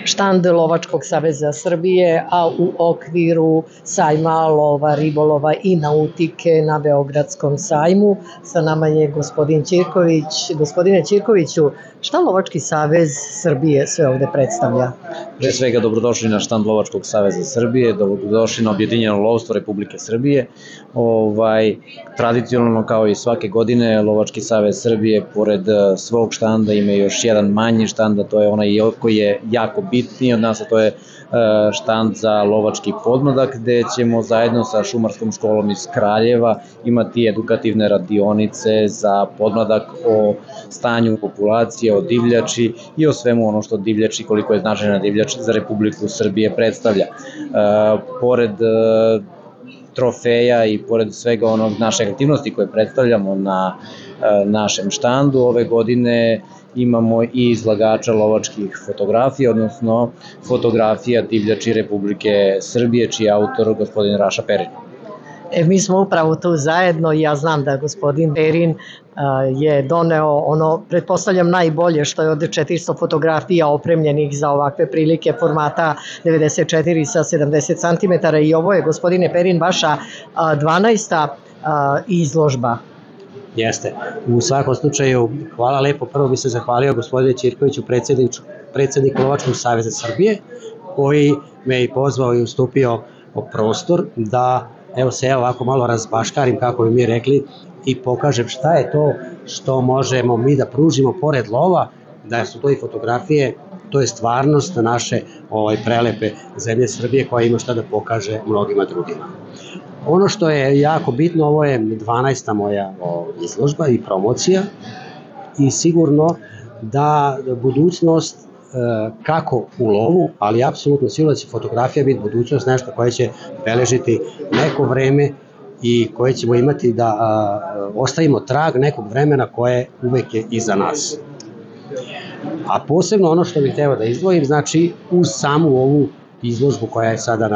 štand Lovačkog saveza Srbije, a u okviru sajma lova, ribolova i nautike na Beogradskom sajmu. Sa nama je gospodin Ćirković. Gospodine Ćirkoviću, šta Lovački savez Srbije sve ovde predstavlja? Pre svega dobrodošli na štand Lovačkog saveza Srbije, dobrodošli na objedinjeno lovstvo Republike Srbije. Tradicionalno kao i svake godine Lovački savez Srbije pored svog štanda ima još jedan manji štand, a to je onaj koji je jako bitniji od nas, a to je štand za lovački podmladak, gde ćemo zajedno sa šumarskom školom iz Kraljeva imati edukativne radionice za podmladak o stanju populacije, o divljači i o svemu ono što divljači, koliko je značajna divljač za Republiku Srbije predstavlja. Pored trofeja i pored svega onog naše aktivnosti koje predstavljamo na našem štandu, ove godine imamo i izlagača lovačkih fotografija, odnosno fotografija divljači Republike Srbije, čiji je autor gospodin Raša Perin. Mi smo upravo tu zajedno i ja znam da gospodin Perin je doneo ono, pretpostavljam, najbolje što je od 400 fotografija opremljenih za ovakve prilike formata 94 sa 70 cm i ovo je, gospodine Perin, vaša 12. izložba. Jeste. U svakom slučaju, hvala lepo. Prvo bi se zahvalio gospodine Ćirkoviću, predsedniku Lovačkog saveza Srbije, koji me i pozvao i ustupio prostor da se ovako malo razbaškarim, kako bi mi rekli, i pokažem šta je to što možemo mi da pružimo pored lova, da su to i fotografije, to je stvarnost naše prelepe zemlje Srbije koja ima šta da pokaže mnogima drugima. Ono što je jako bitno, ovo je 12. moja izložba i promocija i sigurno da budućnost kako u lovu, ali apsolutno sigurno da će fotografija biti budućnost, nešto koje će beležiti neko vreme i koje ćemo imati da ostavimo trag nekog vremena koje uvek je iza nas. A posebno ono što bih hteo da izdvojim, znači uz samu ovu izložbu koja je sada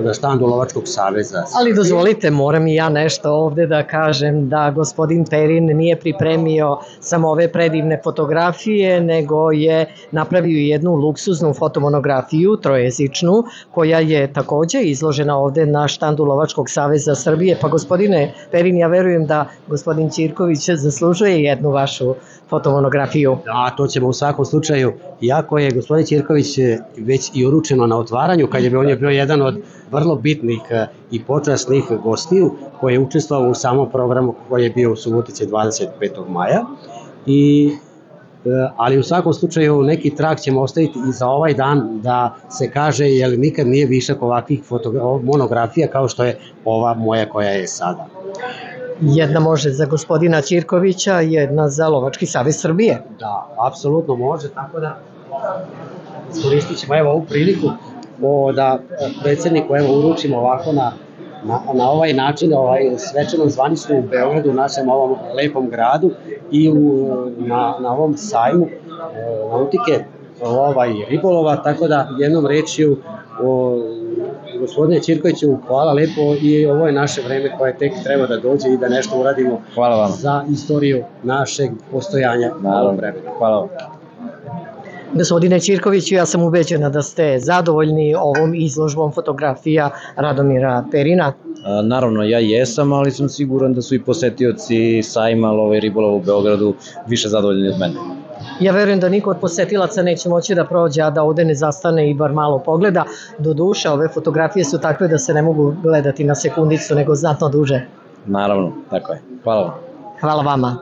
na štandu Lovačkog saveza. Ali dozvolite, moram i ja nešto ovde da kažem, da gospodin Perin nije pripremio samo ove predivne fotografije, nego je napravio jednu luksuznu fotomonografiju, trojezičnu, koja je takođe izložena ovde na štandu Lovačkog saveza Srbije. Pa gospodine Perin, ja verujem da gospodin Ćirković zaslužuje jednu vašu fotomonografiju. Da, to ćemo u svakom slučaju. Iako je gospodin Ćirković već i uručeno na otvaranju, kad on je bio jedan od vrlo bitnih i počasnih gostiju koji je učestvovao u samom programu koji je bio u Subotici 25. maja. Ali u svakom slučaju neki trag ćemo ostaviti i za ovaj dan da se kaže, jer nikad nije višak ovakvih monografija kao što je ova moja koja je sada. Jedna može za gospodina Ćirkovića, jedna za Lovački savez Srbije. Da, apsolutno može, tako da iskoristit ćemo ovu priliku da predsedniku uručimo ovako na ovaj način, svečanom zvaničnom u Beogradu, u našem ovom lepom gradu i na ovom sajmu nautike, lova i ribolova, tako da jednom rečju gospodine Ćirkoviću, hvala lepo i ovo je naše vreme koje tek treba da dođe i da nešto uradimo za istoriju našeg postojanja na ovom vremenu. Hvala vam. Gospodine Ćirkoviću, ja sam ubeđena da ste zadovoljni ovom izložbom fotografija Radomira Perina. Naravno, ja jesam, ali sam siguran da su i posetioci sajma lova i ribolova u Beogradu više zadovoljni od mene. Ja verujem da niko od posetilaca neće moći da prođe, a da ovde ne zastane i bar malo pogleda. Do duše, ove fotografije su takve da se ne mogu gledati na sekundicu, nego znatno duže. Naravno, tako je. Hvala vam. Hvala vama.